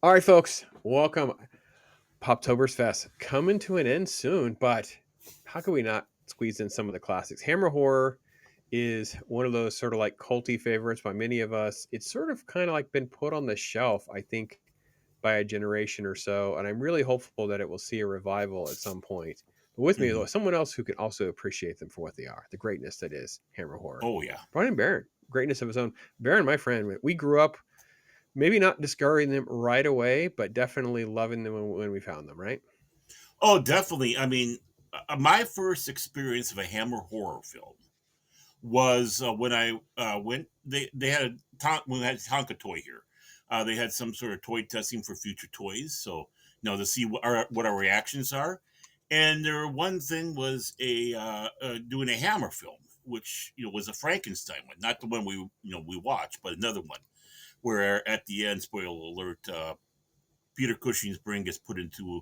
All right, folks, welcome. Popstoberfest coming to an end soon, but how could we not squeeze in some of the classics? Hammer horror is one of those sort of like culty favorites by many of us. It's sort of kind of like been put on the shelf, I think, by a generation or so, and I'm really hopeful that it will see a revival at some point. But with me, though, Hmm. is someone else who can also appreciate them for what they are, the greatness that is Hammer horror. Oh yeah. Brian Barron, greatness of his own. Barron, my friend, we grew up maybe not discarding them right away, but definitely loving them when we found them, right? Oh, definitely. I mean, my first experience of a Hammer horror film was when I went. They had we had Tonka toy here. They had some sort of toy testing for future toys, so to see what our reactions are. And their one thing was doing a Hammer film, which was a Frankenstein one, not the one we watched, but another one where at the end, spoiler alert, Peter Cushing's brain gets put into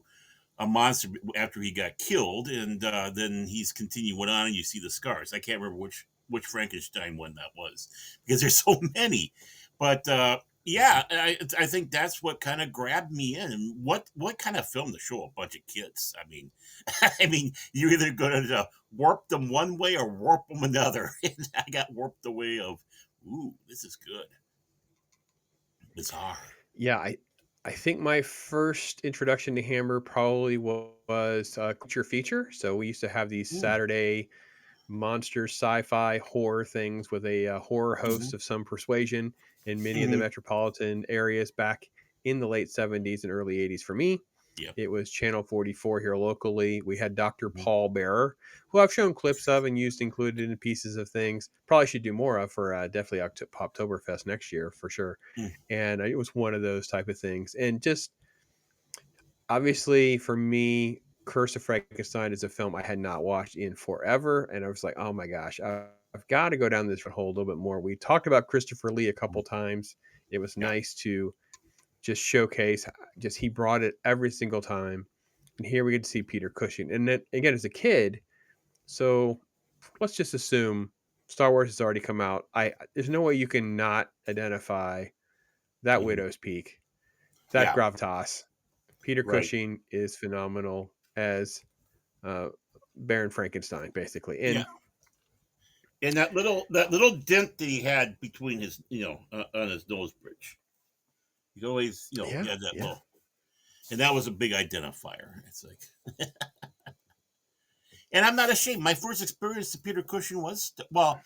a monster after he got killed, and then he's continuing on, and you see the scars. I can't remember which Frankenstein one that was because there's so many, but yeah, I think that's what kind of grabbed me in. And what kind of film to show a bunch of kids? I mean, I mean, you're either going to warp them one way or warp them another. And I got warped the way of, ooh, this is good, bizarre. Yeah, I think my first introduction to Hammer probably was Creature Feature. So we used to have these Ooh. Saturday monster sci-fi horror things with a horror Mm-hmm. host of some persuasion in many of the Mm-hmm. metropolitan areas back in the late 70s and early 80s. For me, Yep. it was Channel 44 here locally. We had Dr. Mm-hmm. Paul Bearer, who I've shown clips of and used included in pieces of things. Probably should do more of for definitely Poptoberfest next year for sure. And it was one of those type of things. And just obviously for me, Curse of Frankenstein is a film I had not watched in forever, and I was like, oh my gosh, I've got to go down this hole a little bit more. We talked about Christopher Lee a Mm-hmm. couple times. It was Yeah. nice to just showcase, just he brought it every single time, and here we get to see Peter Cushing, and then again as a kid. So let's just assume Star Wars has already come out. I There's no way you can not identify that Mm-hmm. Widow's Peak, that Yeah. gravitas. Peter Right. Cushing is phenomenal as uh, Baron Frankenstein, basically. Yeah. And And that little dent that he had between his on his nose bridge. He always he yeah, had that yeah, little, and that was a big identifier. It's like, and I'm not ashamed. My first experience to Peter Cushing was well.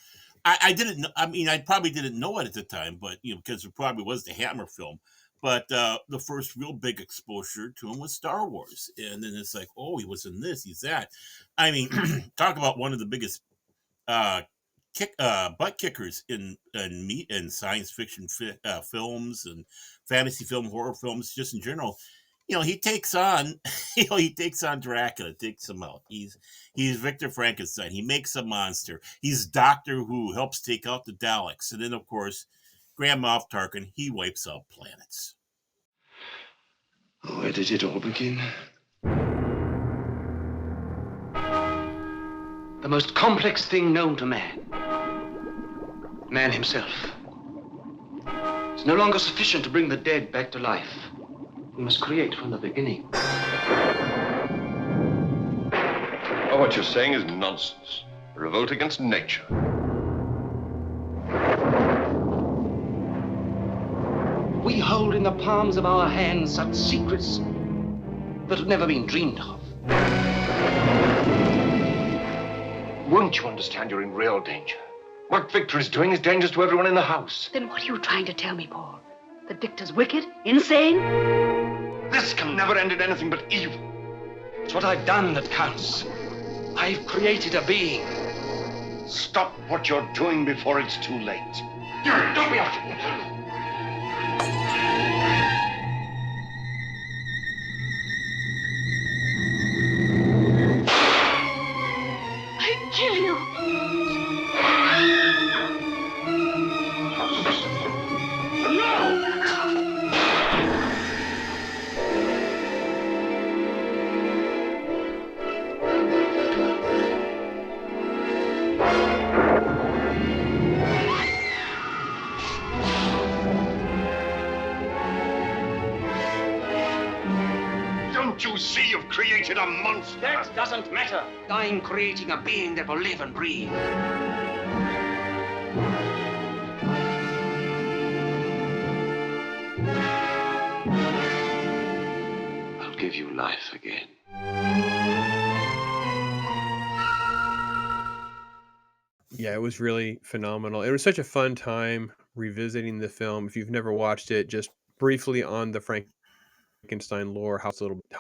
I didn't know. I mean, I probably didn't know it at the time, but because it probably was the Hammer film. But the first real big exposure to him was Star Wars, and then it's like, oh, he was in this, he's that. I mean, talk about one of the biggest uh, butt kickers in meat and science fiction films and fantasy film, horror films, just in general. He takes on, he takes on Dracula, takes him out. He's Victor Frankenstein. He makes a monster. He's Doctor Who, helps take out the Daleks, and then of course, Grand Moff Tarkin. He wipes out planets. Where did it all begin? The most complex thing known to man. Man himself. It's no longer sufficient to bring the dead back to life. We must create from the beginning. Oh, what you're saying is nonsense. A revolt against nature. We hold in the palms of our hands such secrets that have never been dreamed of. Won't you understand you're in real danger? What Victor is doing is dangerous to everyone in the house. Then what are you trying to tell me, Paul? That Victor's wicked? Insane? This can never end in anything but evil. It's what I've done that counts. I've created a being. Stop what you're doing before it's too late. Don't be after. I'd kill you. Don't you see you've created a monster? That doesn't matter. I'm creating a being that will live and breathe. I'll give you life again. Yeah, it was really phenomenal. It was such a fun time revisiting the film. If you've never watched it, just briefly on the Frankenstein lore, how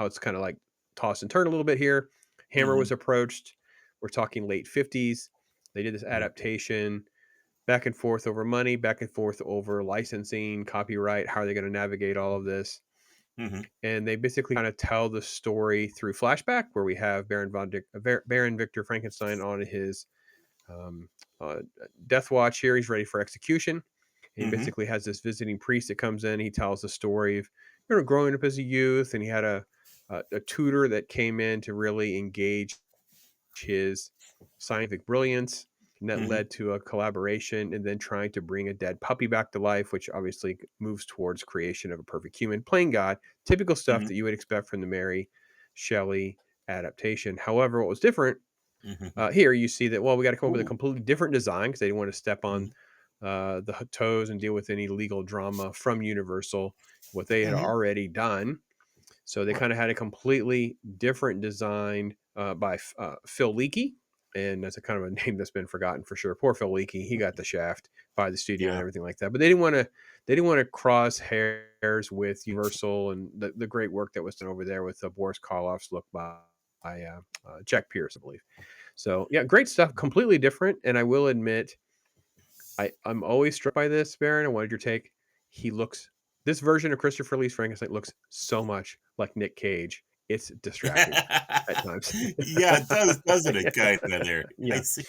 it's kind of like tossed and turned a little bit here. Hammer Mm-hmm. was approached. We're talking late 50s. They did this adaptation, back and forth over money, back and forth over licensing, copyright. How are they going to navigate all of this? Mm-hmm. And they basically kind of tell the story through flashback, where we have Baron Victor Frankenstein on his um, death watch here. He's ready for execution. And he Mm-hmm. basically has this visiting priest that comes in. He tells the story of growing up as a youth, and he had a tutor that came in to really engage his scientific brilliance, and that Mm-hmm. led to a collaboration, and then trying to bring a dead puppy back to life, which obviously moves towards creation of a perfect human, playing God. Typical stuff Mm-hmm. that you would expect from the Mary Shelley adaptation. However, what was different Mm-hmm. here, you see that, well, we got to come up with a Ooh. completely different design because they didn't want to step Mm-hmm. on the toes and deal with any legal drama from Universal, what they had Mm-hmm. already done. So they kind of had a completely different design by Phil Leakey. And that's a kind of a name that's been forgotten for sure. Poor Phil Leakey. He got the shaft by the studio and Yeah. everything like that. But they didn't want to cross hairs with Universal and the great work that was done over there with Boris Karloff's look by Jack Pierce, I believe. So yeah, great stuff. Completely different. And I will admit, I'm always struck by this, Baron. I wanted your take. This version of Christopher Lee's Frankenstein looks so much like Nick Cage. It's distracting at times. Yeah, it does, doesn't it? Yeah. Kind of there. I Yeah. see.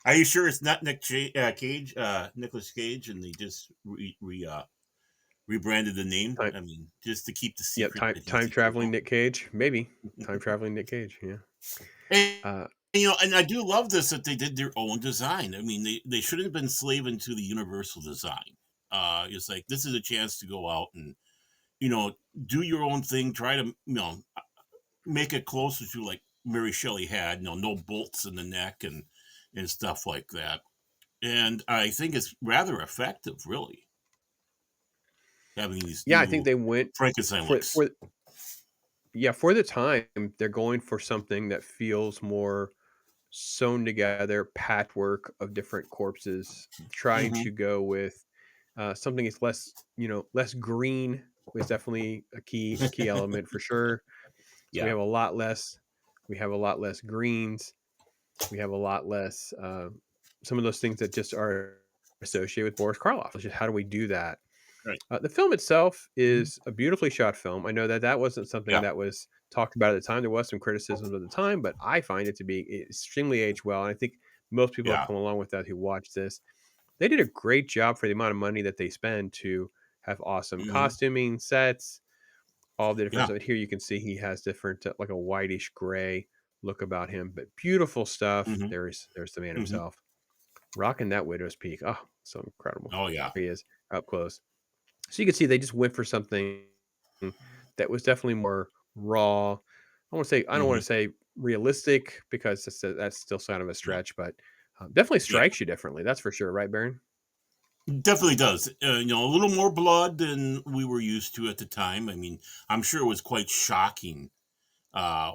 Are you sure it's not Cage, Nicholas Cage, and they just rebranded the name? Time, I mean, just to keep the yeah, secret time that he's time traveling immortal. Nick Cage, maybe. Time traveling Nick Cage, yeah. And, Uh, and I do love this that they did their own design. I mean, they shouldn't have been slaving to the Universal design. It's like this is a chance to go out and you know do your own thing. Try to make it closer to like Mary Shelley had. No bolts in the neck and stuff like that. And I think it's rather effective, really, having these yeah, I think new they went Frankenstein for looks. for yeah, for the time, they're going for something that feels more sewn together patchwork of different corpses, trying Mm-hmm. to go with something that's less green was definitely a key element for sure. So we Yeah. have a lot less, greens. We have a lot less some of those things that just are associated with Boris Karloff. It's just how do we do that? Right. The film itself Mhm. is a beautifully shot film. I know that wasn't something Yeah. that was talked about at the time. There was some criticisms at the time, but I find it to be extremely aged well. And I think most people have Yeah. come along with that who watched this. They did a great job for the amount of money that they spend to have awesome Hmm. costuming, sets, all the different Yeah. stuff. Here you can see he has different, like a whitish gray look about him, but beautiful stuff. Hmm. There's the man Hmm. himself rocking that widow's peak. Oh, so incredible. Oh yeah. There he is up close. So you can see they just went for something that was definitely more raw. I don't want Hmm. to say realistic because that's still kind of a Yeah. stretch, but definitely Yeah. strikes you differently. That's for sure, right, Baron? Definitely does. A little more blood than we were used to at the time. I mean, I'm sure it was quite shocking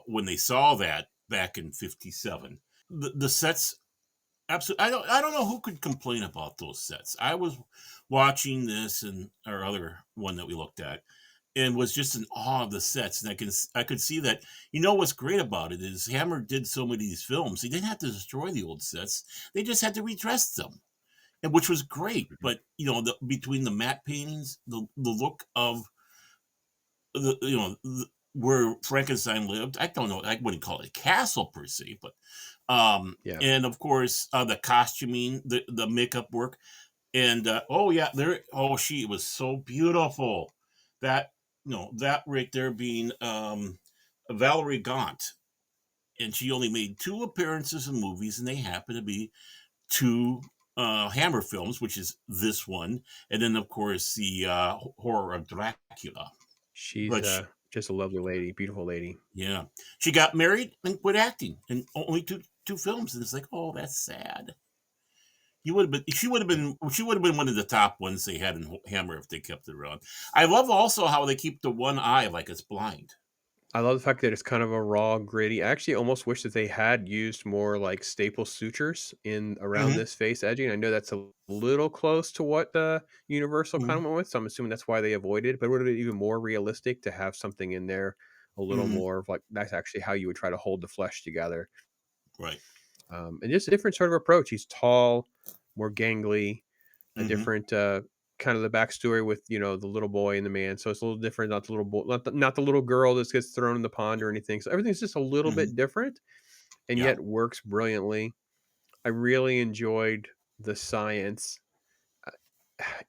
when they saw that back in '57. The sets, absolutely. I don't know who could complain about those sets. I was watching this and our other one that we looked at, and was just in awe of the sets. And I could see that. What's great about it is Hammer did so many of these films. He didn't have to destroy the old sets. They just had to redress them, and which was great. Mhm. But between the matte paintings, the look of where Frankenstein lived. I don't know. I wouldn't call it a castle per se, but Yeah. and of course the costuming, the makeup work, and oh yeah, she was so beautiful. That that right there being Valerie Gaunt, and she only made two appearances in movies, and they happen to be two Hammer films, which is this one, and then of course the horror of Dracula. She's But Just a lovely lady, beautiful lady. Yeah, she got married and quit acting, and only two films, and it's like, oh, that's sad. You would have been. She would have been. She would have been one of the top ones they had in Hammer if they kept it around. I love also how they keep the one eye like it's blind. I love the fact that it's kind of a raw, gritty. I actually almost wish that they had used more like staple sutures in around Mm-hmm. this face edging. I know that's a little close to what Universal kind Mm-hmm. of went with, so I'm assuming that's why they avoided. But it would have been even more realistic to have something in there a little Mm-hmm. more of like that's actually how you would try to hold the flesh together. Right. And just a different sort of approach. He's tall, more gangly, a Mm-hmm. different kind of the backstory with the little boy and the man. So it's a little different. Not the little boy, not the little girl that gets thrown in the pond or anything. So everything's just a little Mm-hmm. bit different, and Yeah. yet works brilliantly. I really enjoyed the science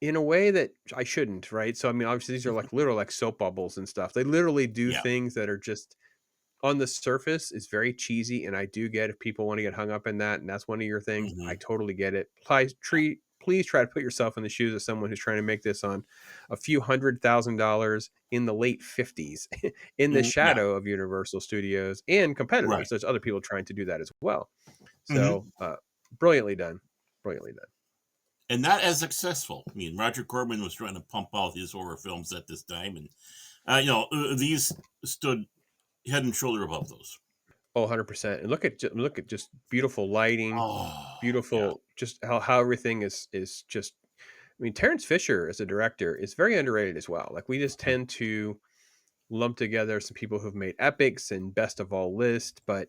in a way that I shouldn't. Right. So I mean, obviously these are like literal like soap bubbles and stuff. They literally do Yeah. things that are just on the surface is very cheesy, and I do get if people want to get hung up in that, and that's one of your things. Mm-hmm. I totally get it. Please try to put yourself in the shoes of someone who's trying to make this on a few $100,000 in the late 50s in the Yeah. shadow of Universal Studios and Right. competitors. There's other people trying to do that as well. Mm-hmm. So brilliantly done. Brilliantly done. And not as successful. I mean, Roger Corman was trying to pump out his horror films at this time, and these stood head and shoulder above those. Oh, 100%. And look at just beautiful lighting, Oh, yeah. beautiful just how everything is just I mean, Terrence Fisher as a director is very underrated as well. Like we just tend to lump together some people who've made epics and best of all list, but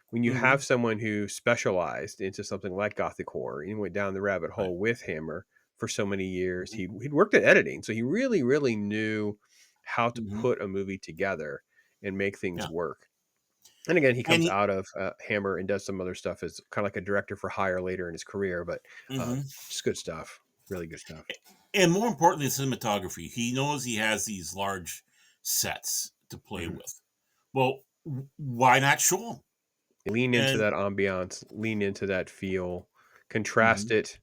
when you Mm-hmm. have someone who specialized into something like gothic horror and went down the rabbit Right. hole with Hammer for so many years, Mm-hmm. he'd worked at editing, so he really knew how to Mm-hmm. put a movie together and make things Yeah. work. And again, he And comes out of Hammer and does some other stuff as kind of like a director for hire later in his career, but mm-hmm. just good stuff, really good stuff. And more importantly, cinematography. He knows he has these large sets to play Mhm. with. Well, why not show them? Lean into And that ambiance, lean into that feel, contrast mm-hmm. it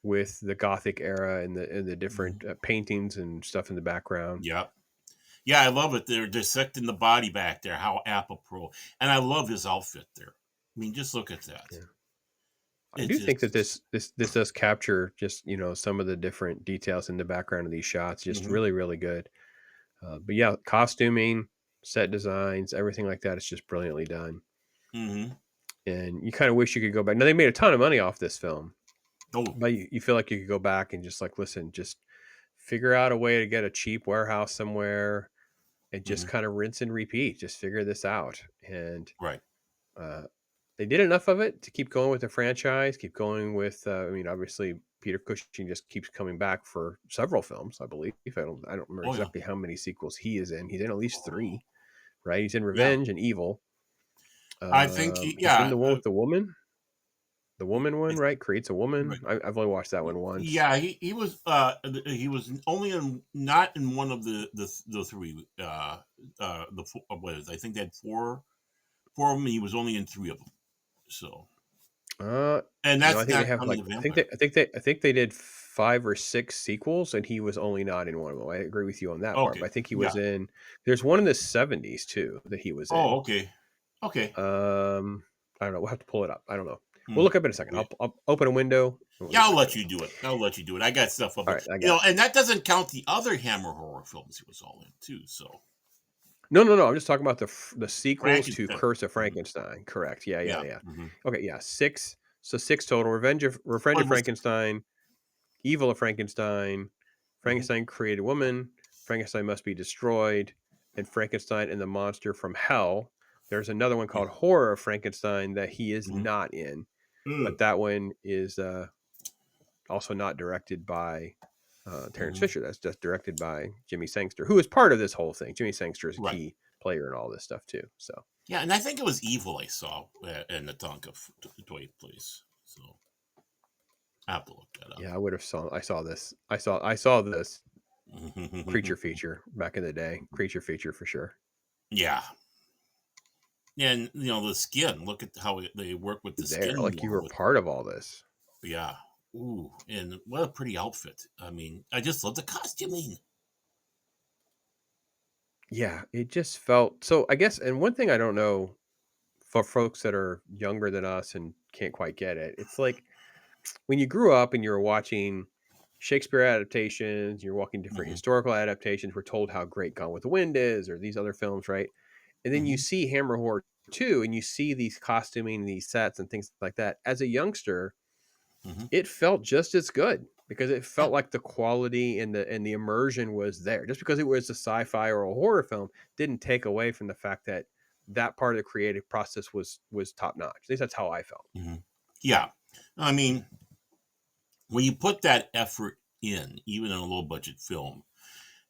with the Gothic era and the Mm-hmm. different paintings and stuff in the background. Yeah. Yeah, I love it. They're dissecting the body back there, how apropos. And I love his outfit there. I mean, just look at that. Yeah. I It do think that just this does capture just some of the different details in the background of these shots, just mm-hmm. really good. But yeah, costuming, set designs, everything like that is just brilliantly done. Mm-hmm. And you kind of wish you could go back. Now they made a ton of money off this film, Oh, but you feel like you could go back and just like listen, just figure out a way to get a cheap warehouse somewhere and just mm-hmm. kind of rinse and repeat. Just figure this out. And Right. uh, they did enough of it to keep going with the franchise, keep going with. I mean, obviously, Peter Cushing just keeps coming back for several films. I believe. I don't remember Oh, yeah. exactly how many sequels he is in. He's in at least 3, right? He's in Yeah. Revenge and Evil. I think, He's in yeah. the one with the woman one, I, right? Creates a woman. right. I've only watched that one once. Yeah, he was only in not in one of the three the four, what is it? I think they had four of them. He was only in 3 of them. So, and No, I that's think they not have counting like the vampire. I think they did 5 or 6 sequels, and he was only not in one of them. I agree with you on that part, Okay, but I think he yeah. was in. There's one in the '70s too that he was Oh, in. okay, okay. I don't know. We'll have to pull it up. I don't know. We'll Hmm. look up in a second. Okay. I'll open a window. And we'll Yeah, get I'll back to let it. you do it. I'll let you do it. I got stuff up, All but right, I got it. and that doesn't count the other Hammer horror films he was all in too. So, No. I'm just talking about the sequels to Frankenstein. Curse of Mhm. Frankenstein. Correct. Yeah. Yeah. Mm-hmm. Okay. Yeah. 6. So 6 total. Revenge Oh, of it was. Frankenstein. Evil of Frankenstein, Mm-hmm. Frankenstein created woman, Frankenstein must be destroyed, and Frankenstein and the monster from hell. There's another one Yeah. called Horror of Frankenstein that he is Mm-hmm. not in, but that one is also not directed by Terrence Mm-hmm. Fisher. That's just directed by Jimmy Sangster, who is part of this whole thing. Jimmy Sangster is a Right. key player in all this stuff too. So Yeah, and I think it was Evil I saw in the Tonka toy place. So I have to look that up. yeah, I saw this. I saw this creature feature back in the day. Creature feature for sure. Yeah, and the skin. Look at how they work with the There, skin like you more. were part of all this. Yeah. Ooh, and what a pretty outfit. I mean, I just love the costuming. Yeah, it just felt so. I guess, and one thing I don't know for folks that are younger than us and can't quite get it, it's like when you grew up and you were watching Shakespeare adaptations, you're watching different Hmm. historical adaptations, we're told how great Gone with the Wind is, or these other films, right? And then you Hmm. see Hammer Horror 2, and you see these costuming, these sets, and things like that. As a youngster, Hmm. it felt just as good because it Yeah. felt like the quality and the immersion was there. Just because it was a sci-fi or a horror film didn't take away from the fact that that part of the creative process was top notch. At least that's how I felt. Hmm. Yeah. I mean, when you put that effort in, even in a low budget film,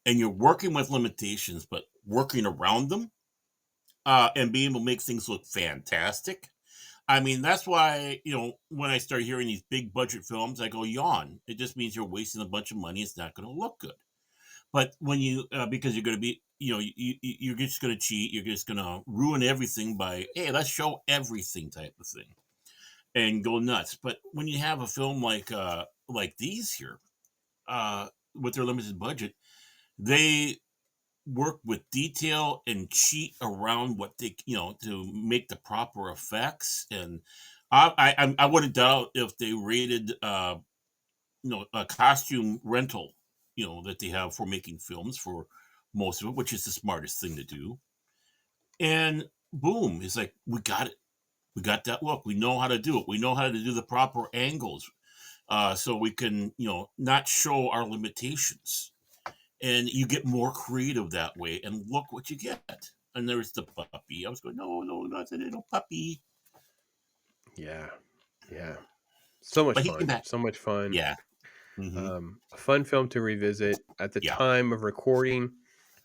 and you're working with limitations, but working around them, and being able to make things look fantastic. I mean, that's why, when I start hearing these big budget films, I go, yawn. It just means you're wasting a bunch of money. It's not going to look good. But when because you're going to be, you're just going to cheat. You're just going to ruin everything by, hey, let's show everything type of thing and go nuts. But when you have a film like these here, with their limited budget, they work with detail and cheat around what they, to make the proper effects. And I wouldn't doubt if they rated, a costume rental, that they have for making films for most of it, which is the smartest thing to do. And boom, it's like, we got it. We got that look. We know how to do it. We know how to do the proper angles, so we can, not show our limitations, and you get more creative that way. And look what you get. And there's the puppy. I was going, no, no, not the little puppy. Yeah. Yeah. So much But he came fun. back. So much fun. Yeah. Hmm. A fun film to revisit. At the Yeah. time of recording,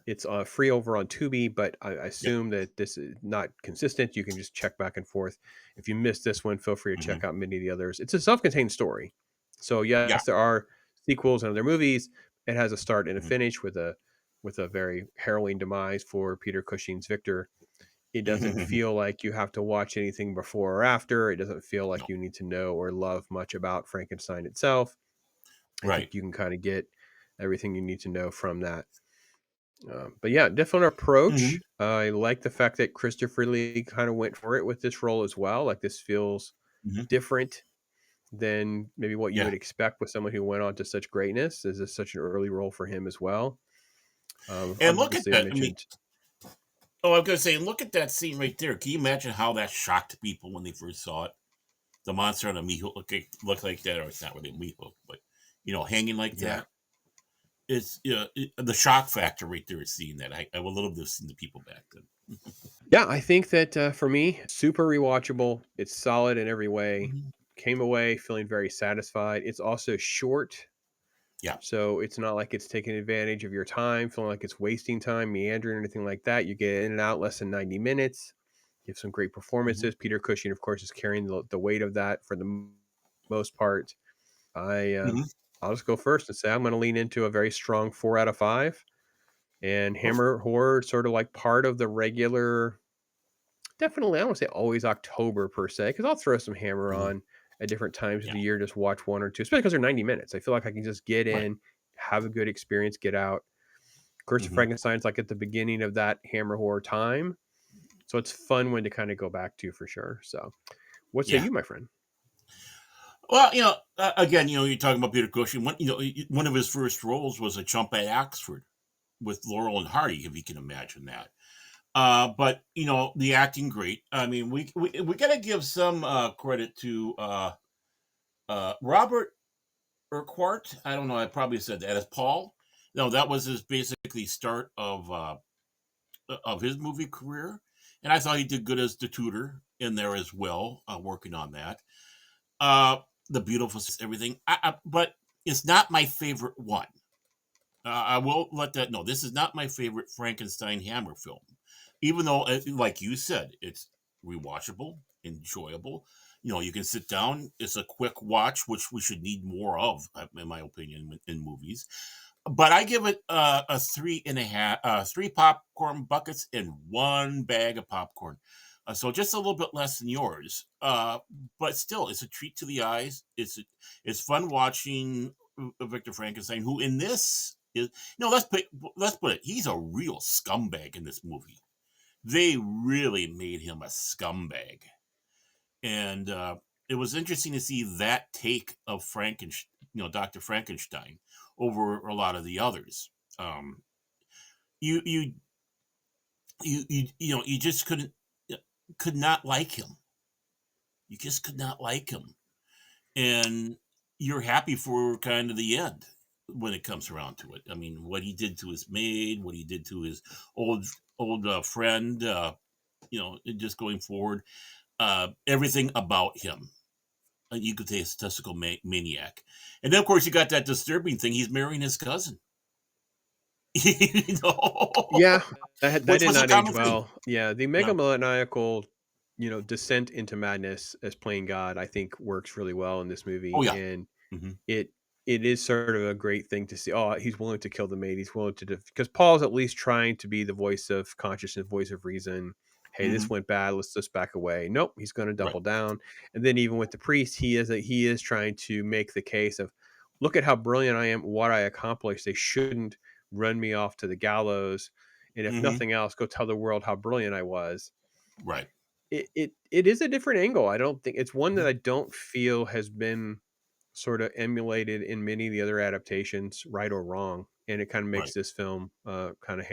it's free over on Tubi, but I Yep. assume that this is not consistent. You can just check back and forth. If you missed this one, feel free to Hmm. check out many of the others. It's a self-contained story. So Yeah. yes, there are sequels and other movies. It has a start and a Hmm. finish with a very harrowing demise for Peter Cushing's Victor. It doesn't feel like you have to watch anything before or after. It doesn't feel No. like you need to know or love much about Frankenstein itself. I think Right. you can kind of get everything you need to know from that. But yeah, different approach. Hmm. I like the fact that Christopher Lee kind of went for it with this role as well. Like this feels Hmm. different than maybe what you Yeah. would expect with someone who went on to such greatness. This is such an early role for him as well. And look at Obviously, I that. I mean, mentioned, oh, I was going to say, look at that scene right there. Can you imagine how that shocked people when they first saw it? The monster on a meat hook look like that, or it's not really a meat hook, but hanging like yeah, that. It's the shock factor right there is seeing that. I would love to have seen the people back then. yeah. I think that for me, super rewatchable. It's solid in every way. Mhm. Came away feeling very satisfied. It's also short. Yeah. So it's not like it's taking advantage of your time, feeling like it's wasting time, meandering, or anything like that. You get in and out less than 90 minutes. You have some great Hmm. performances. Peter Cushing, of course, is carrying the weight of that for the most part. I Hmm. I'll just go first and say I'm going to lean into a very strong 4 out of 5. And Perfect. Hammer Horror, sort of like part of the regular. Definitely, I don't want to say always October per se, because I'll throw some Hammer Hmm. on at different times of Yeah. the year. Just watch one or two, especially because they're 90 minutes. I feel like I can just get Right. in, have a good experience, get out. Curse of Hmm. Frankenstein's like at the beginning of that Hammer horror time. So it's fun one to kind of go back to for sure. So what say Yeah. you, my friend? Well, again, you're talking about Peter Cushing. One of his first roles was a chump at Oxford with Laurel and Hardy, if you can imagine that. But the acting great. I mean, we got to give some credit to Robert Urquhart. I don't know. I probably said that as Paul. No, that was his basically start of his movie career, and I thought he did good as the tutor in there as well, working on that. Uh, the beautiful everything, but it's not my favorite one. I will let that know. This is not my favorite Frankenstein Hammer film, even though, like you said, it's rewatchable, enjoyable. You can sit down. It's a quick watch, which we should need more of, in my opinion, in movies. But I give it a 3.5, 3 popcorn buckets and 1 bag of popcorn. So just a little bit less than yours, but still, it's a treat to the eyes. It's fun watching Victor Frankenstein, who in this is no. Let's put it. He's a real scumbag in this movie. They really made him a scumbag, and it was interesting to see that take of Dr. Frankenstein over a lot of the others. You you you just could not like him. You just could not like him, and you're happy for kind of the end when it comes around to it. I mean, what he did to his maid, what he did to his old friend, just going forward, everything about him. You could say a statistical maniac, and then of course you got that disturbing thing. He's marrying his cousin. you know, Yeah, that which did was a not age common thing. well. Yeah, the Yeah. megalomaniacal, descent into madness as playing God, I think works really well in this Oh movie, yeah. and Hmm. it it is sort of a great thing to see. Oh, he's willing to kill the maid. He's willing to because Paul's at least trying to be the voice of consciousness, voice of reason. Hey, Hmm. this went bad. Let's just back away. Nope, he's going to Right. double down. And then even with the priest, he is trying to make the case of, look at how brilliant I am, what I accomplished. They shouldn't run me off to the gallows. And if Hmm. nothing else, go tell the world how brilliant I was. Right. It is a different angle. I don't think it's one that Mhm. I don't feel has been sort of emulated in many of the other adaptations, right or wrong, and it kind of makes Right. this film kind of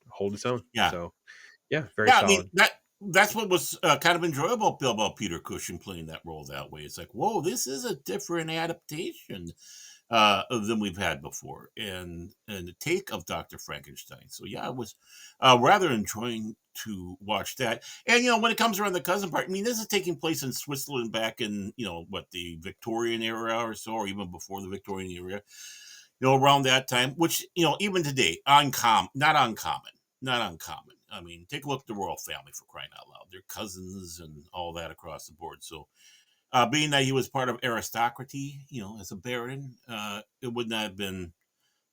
hold its own. Yeah. So yeah, very Yeah. I mean solid. that's what was kind of enjoyable about Peter Cushing playing that role that way. It's like, whoa, this is a different adaptation than we've had before, and the take of Dr. Frankenstein. So yeah, I was rather enjoying to watch that. And when it comes around the cousin part, I mean, this is taking place in Switzerland back in the Victorian era or so, or even before the Victorian era. Around that time, which even today, not uncommon. I mean, take a look at the royal family, for crying out loud. They're cousins and all that across the board. So being that he was part of aristocracy, as a baron, it would not have been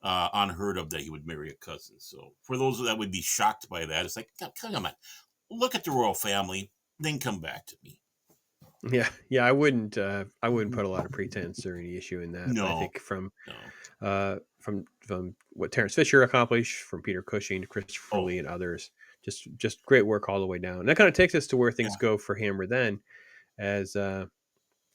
unheard of that he would marry a cousin. So for those that would be shocked by that, it's like, come on, look at the royal family, then come back to me. Yeah, I wouldn't put a lot of pretense or any issue in that. I No, think from no. from what Terrence Fisher accomplished, from Peter Cushing to Christopher Oh, Lee and others, just great work all the way down. And that kind of takes us to where things yeah. go for Hammer then, as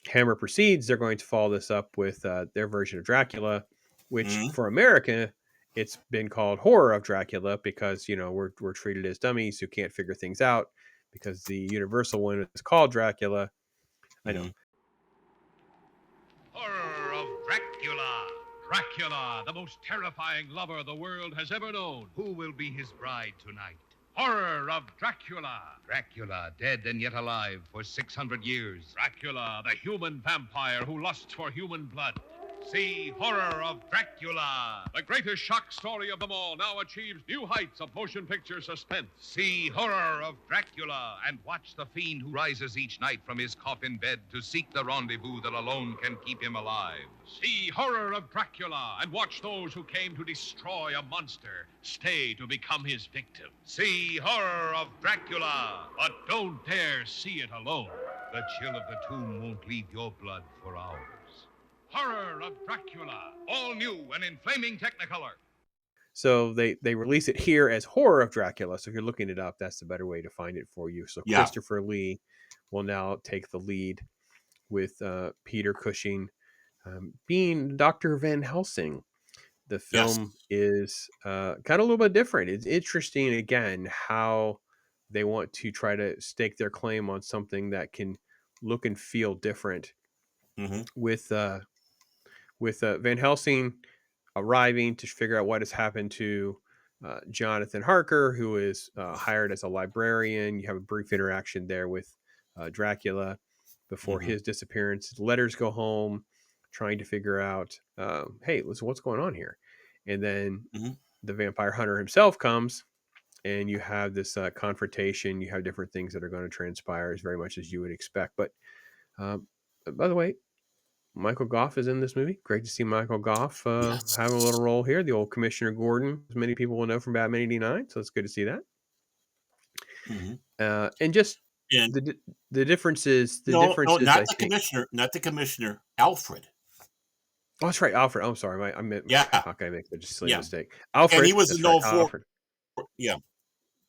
Hammer proceeds. They're going to follow this up with their version of Dracula, which Hmm. for America, it's been called Horror of Dracula because we're treated as dummies who can't figure things out, because the universal one is called Dracula. I know. Hmm. Horror of Dracula. Dracula, the most terrifying lover the world has ever known. Who will be his bride tonight? Horror of Dracula. Dracula, dead and yet alive for 600 years. Dracula, the human vampire who lusts for human blood. See Horror of Dracula. The greatest shock story of them all now achieves new heights of motion picture suspense. See Horror of Dracula and watch the fiend who rises each night from his coffin bed to seek the rendezvous that alone can keep him alive. See Horror of Dracula and watch those who came to destroy a monster stay to become his victim. See Horror of Dracula, but don't dare see it alone. The chill of the tomb won't leave your blood for hours. Horror of Dracula, all new and in flaming Technicolor. So they release it here as Horror of Dracula. So if you're looking it up, that's the better way to find it for you. So Yeah. Christopher Lee will now take the lead with Peter Cushing being Dr. Van Helsing. The Yes. film is kind of a little bit different. It's interesting, again, how they want to try to stake their claim on something that can look and feel different, Hmm. with Van Helsing arriving to figure out what has happened to Jonathan Harker, who is hired as a librarian. You have a brief interaction there with Dracula before Hmm. his disappearance. Letters go home, trying to figure out, hey, listen, what's going on here? And then Hmm. the vampire hunter himself comes, and you have this confrontation. You have different things that are going to transpire, as very much as you would expect. But by the way, Michael Goff is in this movie. Great to see Michael Goff Yes. having a little role here. The old Commissioner Gordon, as many people will know from Batman '89. So it's good to see that. Hmm. And just And the differences. The no, differences, not I the think. commissioner, not the commissioner, Alfred. Oh, that's right, Alfred. Oh, I'm sorry, I meant Yeah, how can I make such a silly yeah, mistake? and he Alfred, was that's in right, all four. Alfred. Yeah,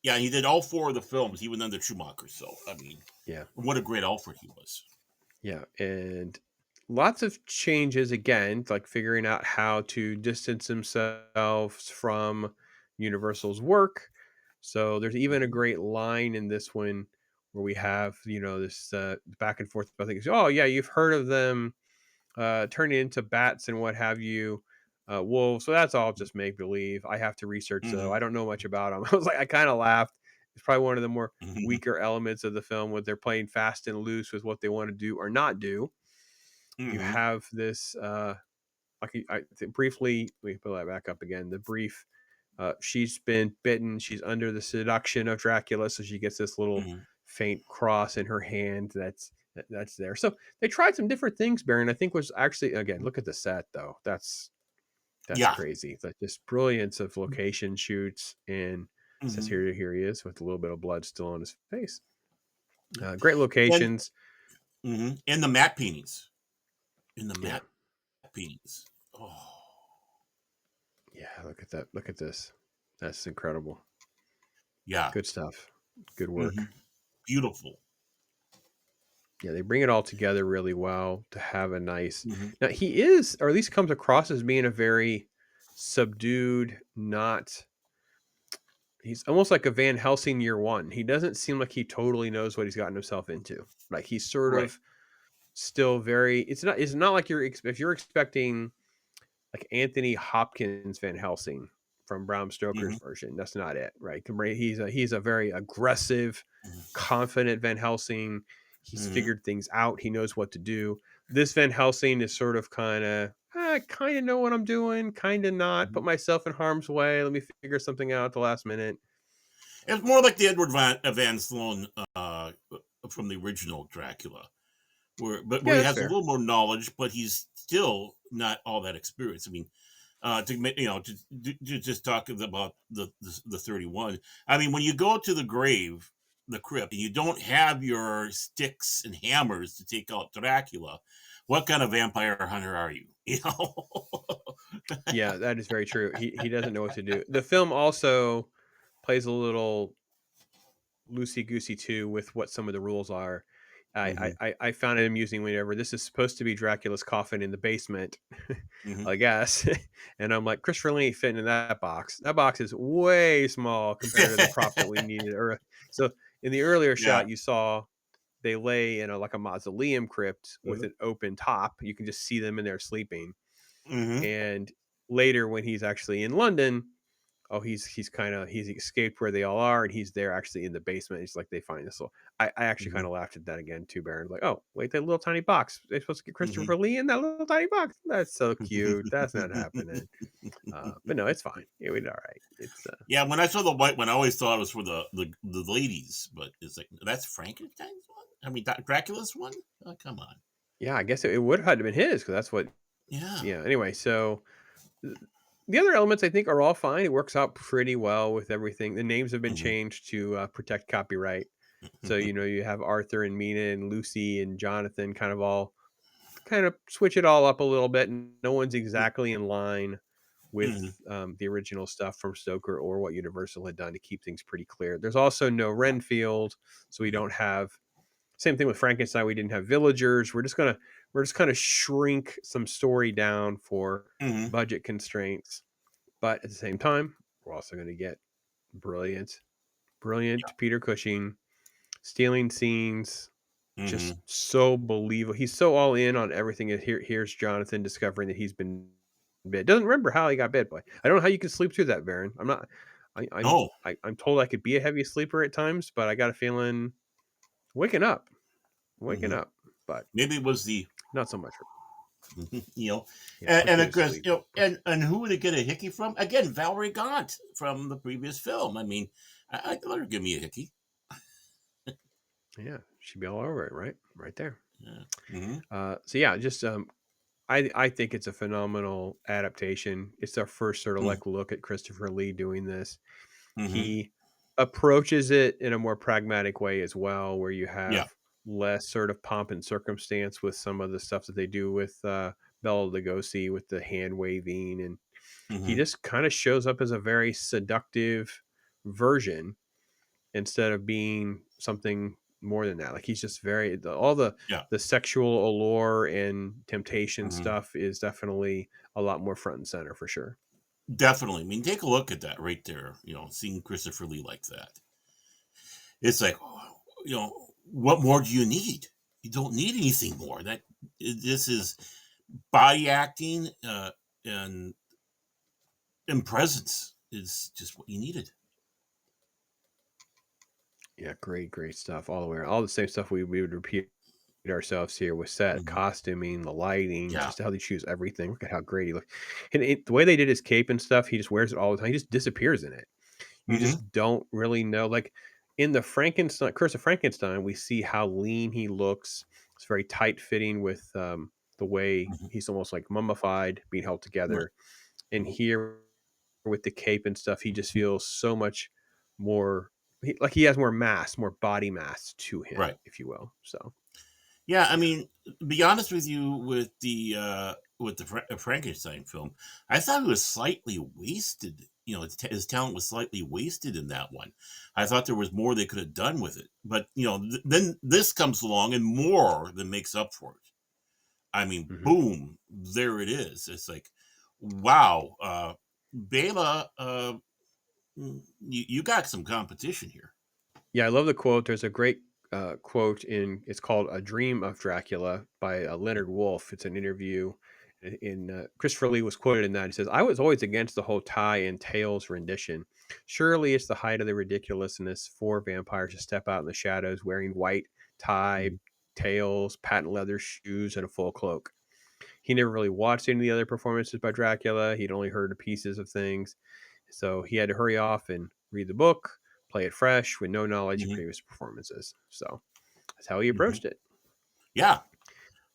yeah, he did all four of the films, even under Schumacher. So I mean, Yeah, what a great Alfred he was. yeah, and lots of changes again, like figuring out how to distance themselves from Universal's work. So there's even a Mhm. great line in this one where we have, this back and forth about things. Oh yeah, you've heard of them turning into bats and what have you. Wolves. So that's all just make believe. I have to research though. I Mhm. don't know much about them. I was like, I kind of laughed. It's probably one of the more Mhm. weaker elements of the film where they're playing fast and loose with what they want to do or not do. You Mhm. have this, briefly, we pull that back up again. The brief, she's been bitten. She's under the seduction of Dracula, so she gets this little Mhm. faint cross in her hand. That's there. So they tried some different things. Baron, I think was actually again. Look at the set though. That's Yeah. crazy. Like just brilliance of location shoots, and it says Mhm. here he is with a little bit of blood still on his face. Great And locations. and the matte paintings. In the Yeah, matte paintings. Oh, yeah. Look at that. Look at this. That's incredible. yeah. Good stuff. Good Hmm. work. Beautiful. Yeah, they bring it all together really well to have a nice. Hmm. Now he is, or at least comes across as being a very subdued, not. He's almost like a Van Helsing year one. He doesn't seem like he totally knows what he's gotten himself into. Like he's sort Right. of still very. It's not like if you're expecting like Anthony Hopkins Van Helsing from Bram Hmm. Stoker's version. That's not it, right? He's a very aggressive, confident Van Helsing. He's Hmm. figured things out. He knows what to do. This Van Helsing is sort of I kind of know what I'm doing, kind of not. Put myself in harm's way. Let me figure something out at the last minute. It's more like the Edward Van Sloan from the original Dracula, where Yeah, he that's has a fair. little more knowledge, but he's still not all that experienced. I mean, to just talk about the 31. I mean, when you go to the grave, the crypt, and you don't have your sticks and hammers to take out Dracula, what kind of vampire hunter are you? You know. Yeah, that is very true. He doesn't know what to do. The film also plays a little loosey goosey too with what some of the rules are. Hmm. I found it amusing whenever this is supposed to be Dracula's coffin in the basement, Hmm. I guess, and I'm like Christopher Lee ain't fitting in that box. That box is way small compared to the prop that we needed. So in the earlier Yeah. shot, you saw they lay in like a mausoleum crypt with Hmm. an open top. You can just see them in there sleeping. Hmm. And later, when he's actually in London, oh, he's escaped where they all are, and he's there actually in the basement. He's like they find this little. I actually kind of laughed at that again too, Baron. Like, oh wait, that little tiny box. They're supposed to get Hmm. Christopher Lee in that little tiny box. That's so cute. That's not happening. But no, it's fine. It was all right. It's Yeah, when I saw the white one, I always thought it was for the ladies, but it's like that's Frankenstein's one. I mean, Dracula's one. Oh, come on. yeah. I guess it would have had to been his because that's what. Yeah. Yeah. Anyway, so the other elements I think are all fine. It works out pretty well with everything. The names have been Hmm. changed to protect copyright. So you have Arthur and Mina and Lucy and Jonathan kind of switch it all up a little bit. No one's exactly in line with Hmm. the original stuff from Stoker or what Universal had done to keep things pretty clear. There's also no Renfield, so we don't have. Same thing with Frankenstein. We didn't have villagers. We're just kind of shrink some story down for Hmm. budget constraints, but at the same time, we're also going to get brilliant, brilliant Peter Cushing stealing scenes, just Hmm. so believable. He's so all in on everything. And here's Jonathan discovering that he's been bit. Doesn't remember how he got bit, but I don't know how you can sleep through that, Baron. I'm not. No, I'm told I could be a heavy sleeper at times, but I got a feeling waking up, waking hmm up, but maybe it was the not so much. you know, Yeah, and put you of to course, sleep. and who would it get a hickey from? Again, Valerie Gaunt from the previous film. I mean, I let her give me a hickey. Yeah, she'd be all over it, right? Right there. Yeah. Hmm. So yeah, just I think it's a phenomenal adaptation. It's our first sort of like look at Christopher Lee doing this. Hmm. He approaches it in a more pragmatic way as well, where you Yeah. have less sort of pomp and circumstance with some of the stuff that they do with Bela Lugosi with the hand waving, and he Mm-hmm. just kind of shows up as a very seductive version instead of being something more than that. Like he's just all Yeah. the sexual allure and temptation Mm-hmm. stuff is definitely a lot more front and center for sure. Definitely. I mean, take a look at that right there. Seeing Christopher Lee like that, it's like, what more do you need? You don't need anything more. This is body acting, and presence is just what you needed. Yeah, great stuff all the way around. All the same stuff we would repeat ourselves here with set Mm-hmm. costuming, the lighting, Yeah. just how they choose everything. Look at how great he looks, and the way they did his cape and stuff, he just wears it all the time. He just disappears in it. You Mm-hmm. just don't really know. Like in the Frankenstein, Curse of Frankenstein, we see how lean he looks. It's very tight fitting with the way Mm-hmm. he's almost like mummified, being held Right. together. And here with the cape and stuff, he just feels so much more like he has more mass, more body mass to him, Right. if you will. So Yeah, I yeah, mean, to be honest with you, with the Frankenstein film, I thought it was slightly wasted. His talent was slightly wasted in that one. I thought there was more they could have done with it, but then this comes along and more than makes up for it. I mean, hmm boom, there it is. It's like, wow, Bela, you got some competition here. yeah. I love the quote. There's a great quote it's called "A Dream of Dracula" by Leonard Wolf. It's an interview. Christopher Lee was quoted in that. He says, "I was always against the whole tie and tails rendition. Surely it's the height of the ridiculousness for vampires to step out in the shadows wearing white tie, Mhm. tails, patent leather shoes, and a full cloak. He never really watched any of the other performances by Dracula. He'd only heard pieces of things. So he had to hurry off and read the book, play it fresh with no knowledge of Mhm. previous performances." So that's how he Mhm. approached it. Yeah,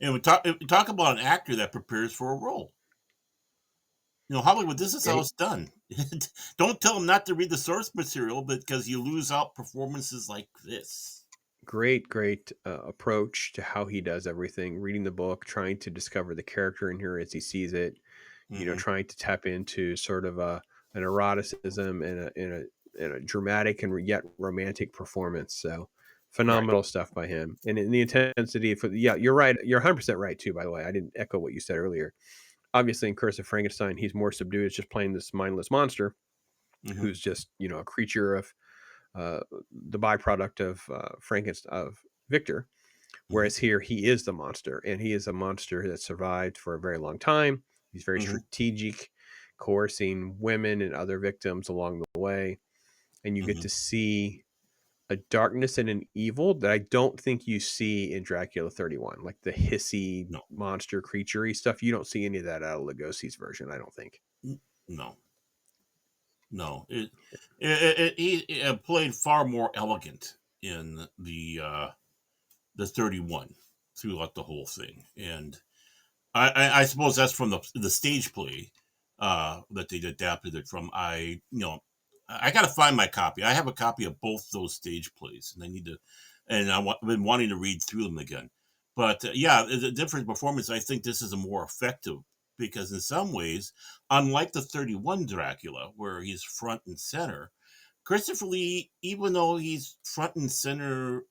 and we talk about an actor that prepares for a role. Hollywood, this is Yeah, how it's done. Don't tell them not to read the source material because you lose out performances like this. great approach to how he does everything. Reading the book, trying to discover the character in here as he sees it. Hmm. Trying to tap into sort of an eroticism and a dramatic and yet romantic performance. So Right. phenomenal stuff by him. And in the intensity for yeah, you're right. You're 100% right too. By the way, I didn't echo what you said earlier. Obviously, in Curse of Frankenstein, he's more subdued. It's just playing this mindless monster Hmm. who's just a creature of uh, the byproduct of Frankenstein of Victor. Hmm. Whereas here, he is the monster, and he is a monster that survived for a very long time. He's very Hmm. strategic, coercing women and other victims along the way. And you get Hmm. to see a darkness and an evil that I don't think you see in Dracula 31, like the hissy No, monster creaturey stuff. You don't see any of that out of Lugosi's version, I don't think. no, no. He played far more elegant in the 31 throughout the whole thing, and I suppose that's from the stage play that they adapted it from. I got to find my copy. I have a copy of both those stage plays, and I need to, and I've been wanting to read through them again. But yeah, the different performance. I think this is a more effective because in some ways, unlike the 31 Dracula, where he's front and center, Christopher Lee, even though he's front and center,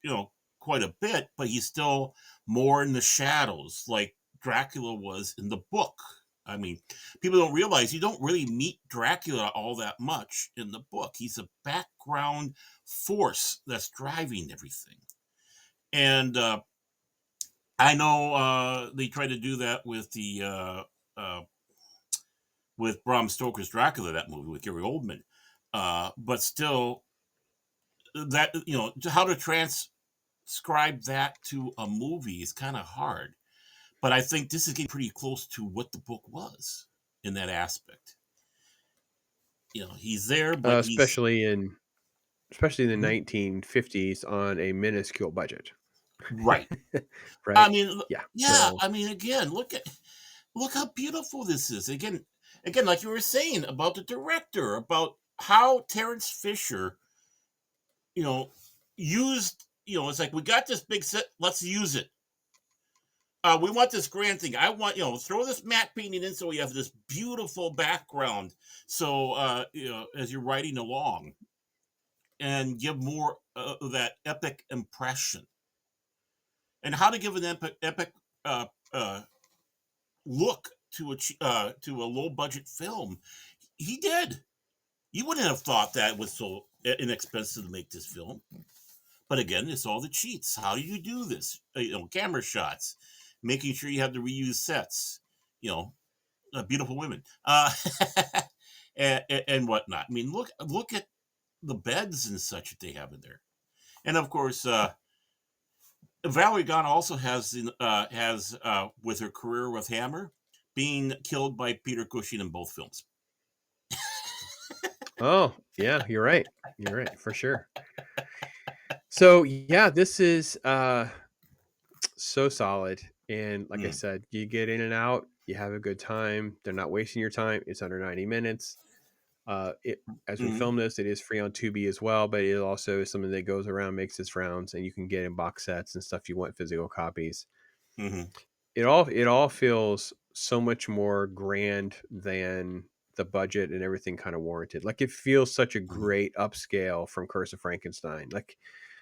you know, quite a bit, but he's still more in the shadows, like Dracula was in the book. I mean, people don't realize you don't really meet Dracula all that much in the book. He's a background force that's driving everything. And I know they tried to do that with the with Bram Stoker's Dracula, that movie with Gary Oldman. But still, that how to transcribe that to a movie is kind of hard. But I think this is getting pretty close to what the book was in that aspect. He's there, Uh, but he's especially in especially in the Mhm. 1950s on a minuscule budget. Right. I Right? mean, Yeah. yeah. So I mean, again, look how beautiful this is. Again, like you were saying about the director, about how Terrence Fisher, you know, used. It's like we got this big set. Let's use it. we want this grand thing. I want, throw this matte painting in so we have this beautiful background. So, as you're riding along, and give more of that epic impression. And how to give an epic uh, uh, look to a low budget film. He did. You wouldn't have thought that was so inexpensive to make this film. But again, it's all the cheats. How do you do this? Camera shots, making sure you have to reuse sets. Beautiful women, and whatnot. I mean, look at the beds and such that they have in there, and of course, Valerie Gone also has with her career with Hammer being killed by Peter Cushing in both films. Oh, yeah, you're right. You're right, for sure. So, yeah, this is so solid. And like I said, you get in and out, you have a good time. They're not wasting your time. It's under 90 minutes. As we film this, it is free on Tubi as well, but it also is something that goes around, makes its rounds, and you can get in box sets and stuff. You want physical copies. It all feels so much more grand than the budget and everything kind of warranted. Like, it feels such a great upscale from Curse of Frankenstein. Like,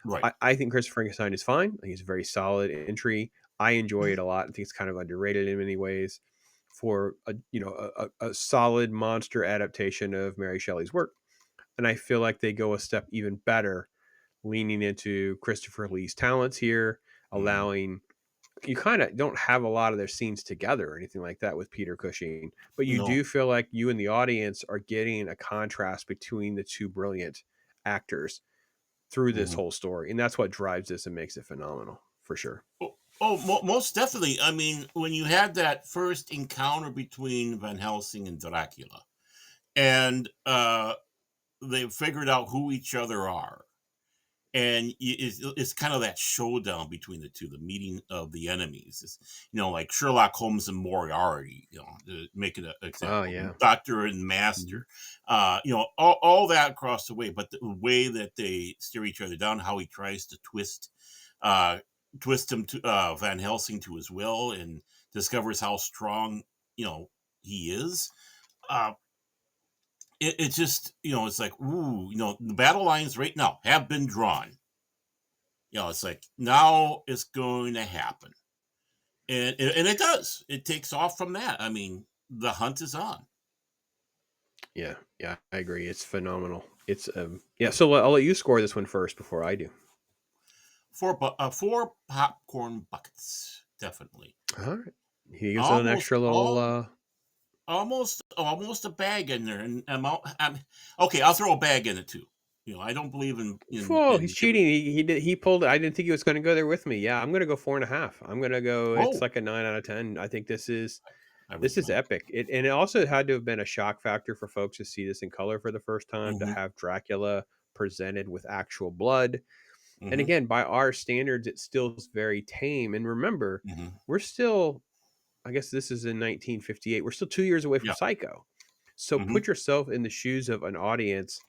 Right. I think Curse of Frankenstein is fine. I think it's a very solid entry. I enjoy it a lot. I think it's kind of underrated in many ways for a solid monster adaptation of Mary Shelley's work. And I feel like they go a step even better, leaning into Christopher Lee's talents here, allowing you kind of don't have a lot of their scenes together or anything like that with Peter Cushing, but you do feel like you and the audience are getting a contrast between the two brilliant actors through this whole story. And that's what drives this and makes it phenomenal, for sure. Most definitely. I mean, when you had that first encounter between Van Helsing and Dracula, and they figured out who each other are, and it's kind of that showdown between the two, the meeting of the enemies. It's, like Sherlock Holmes and Moriarty, to make it an example. Oh, yeah. Doctor and Master, all that across the way. But the way that they steer each other down, how he tries to twist him to Van Helsing to his will, and discovers how strong he is. It's just, it's like, ooh, the battle lines right now have been drawn. It's like, now it's going to happen. And it does. It takes off from that. I mean, the hunt is on. Yeah, I agree. It's phenomenal. It's so I'll let you score this one first before I do. 4 popcorn buckets, definitely. All right. He gives an extra little almost a bag in there, and okay. I'll throw a bag in it too. I don't believe in whoa, he's cheating. He pulled it. I didn't think he was going to go there with me. Yeah, I'm going to go 4.5. I'm going to go. It's like a 9 out of 10. I think this is epic. And it also had to have been a shock factor for folks to see this in color for the first time, to have Dracula presented with actual blood. And again, by our standards, it still is very tame. And remember, we're still, I guess this is in 1958. We're still 2 years away from Psycho. So put yourself in the shoes of an audience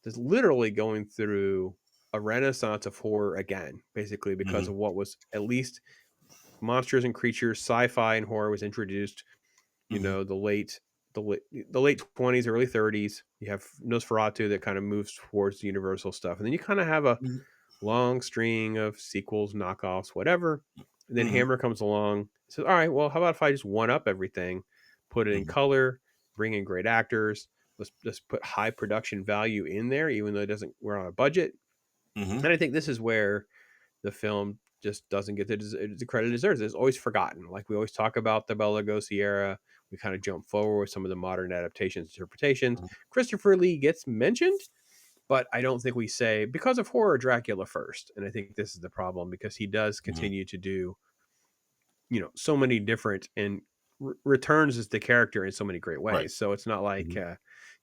that's literally going through a renaissance of horror again, basically, because of what was at least monsters and creatures, sci-fi and horror was introduced, the late 20s, early 30s. You have Nosferatu that kind of moves towards the Universal stuff. And then you kind of have a long string of sequels, knockoffs, whatever. And then Hammer comes along, says, all right, well, how about if I just one up everything, put it in color, bring in great actors, let's put high production value in there, even though we're on a budget. And I think this is where the film just doesn't get the credit it deserves. It's always forgotten. Like, we always talk about the Bela Lugosi era. We kind of jump forward with some of the modern adaptations, interpretations. Christopher Lee gets mentioned, but I don't think we say, because of horror, Dracula first. And I think this is the problem, because he does continue to do, so many different, and returns as the character in so many great ways. Right. So it's not like,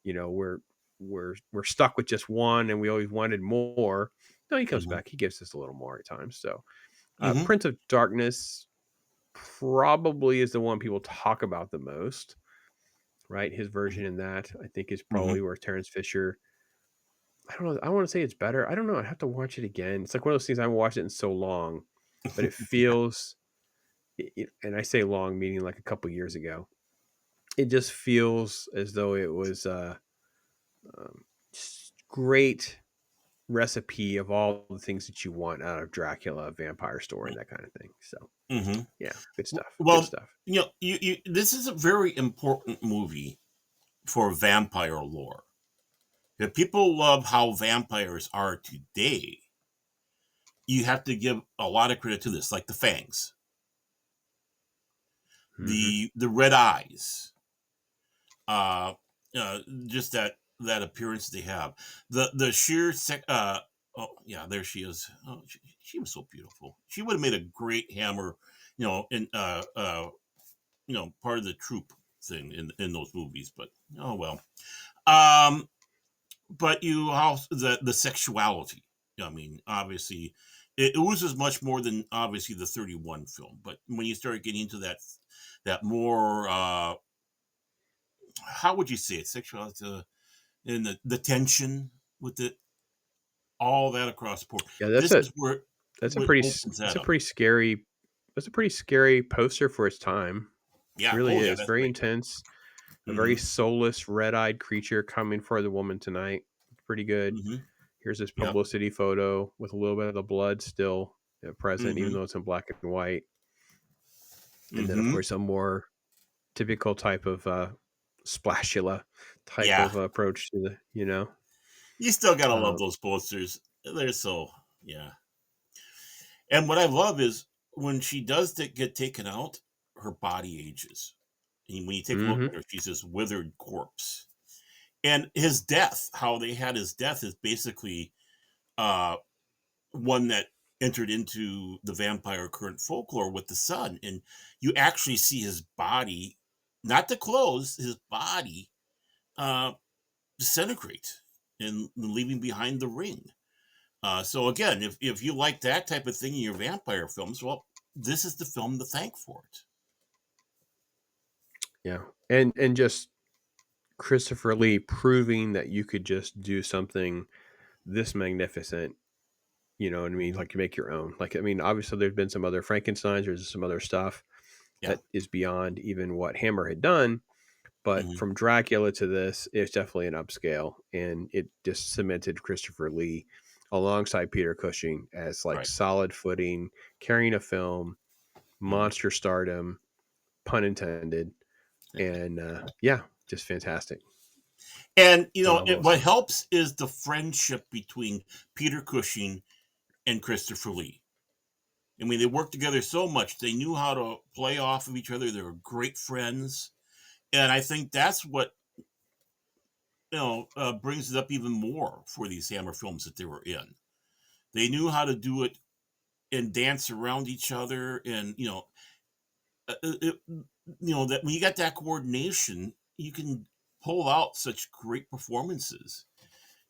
we're stuck with just one and we always wanted more. No, he comes back. He gives us a little more at times. So Prince of Darkness probably is the one people talk about the most, right? His version in that, I think, is probably where Terrence Fisher, I don't know, I want to say it's better. I don't know. I'd have to watch it again. It's like one of those things, I haven't watched it in so long, but it feels and I say long, meaning like a couple years ago. It just feels as though it was great recipe of all the things that you want out of Dracula, vampire story, that kind of thing. So Mm-hmm. yeah, good stuff. Good Well, stuff. you this is a very important movie for vampire lore. If people love how vampires are today, you have to give a lot of credit to this, like the fangs, Mm-hmm. the red eyes, uh, just that appearance they have, the sheer oh yeah, there she is. Oh, she was so beautiful. She would have made a great hammer, in part of the troop thing in those movies. But oh well. Um, but you also the sexuality. I mean, obviously, it oozes much more than obviously the 31 film. But when you start getting into that more, how would you say it, sexuality, and the tension with it, all that across the board. Yeah, This is where that's a what pretty opens that's that a up. pretty scary that's a pretty scary poster for its time. Yeah. Really Oh yeah, is that's very great. intense. A very Mm-hmm. soulless, red-eyed creature coming for the woman tonight. Pretty good. Mm-hmm. Here's this Yep. publicity photo with a little bit of the blood still present, even Mm-hmm. though it's in black and white. And then, of Mm-hmm. course, a more typical type of splashula type Yeah. of approach to the. You still gotta love Um, those posters. They're so, yeah. And what I love is when she does get taken out, her body ages. And when you take a look mhm. at her, she's this withered corpse. And his death, how they had his death, is basically uh, one that entered into the vampire current folklore with the sun. And you actually see his body, not the clothes, his body uh, disintegrate and leaving behind the ring. So again, if you like that type of thing in your vampire films, well, this is the film to thank for it. Yeah, and just Christopher Lee proving that you could just do something this magnificent. You know what I mean? Like you make your own. Like I mean, obviously there's been some other Frankenstein's, there's some other stuff Yeah. that is beyond even what Hammer had done. But Hmm. from Dracula to this, it's definitely an upscale, and it just cemented Christopher Lee alongside Peter Cushing as like Right. solid footing, carrying a film, Hmm. monster stardom, pun intended, and yeah, just fantastic. And Phenomenal what stuff. helps is the friendship between Peter Cushing and Christopher Lee. I mean, they worked together so much; they knew how to play off of each other. They were great friends, and I think that's what brings it up even more for these Hammer films that they were in. They knew how to do it and dance around each other, and that when you got that coordination, you can pull out such great performances.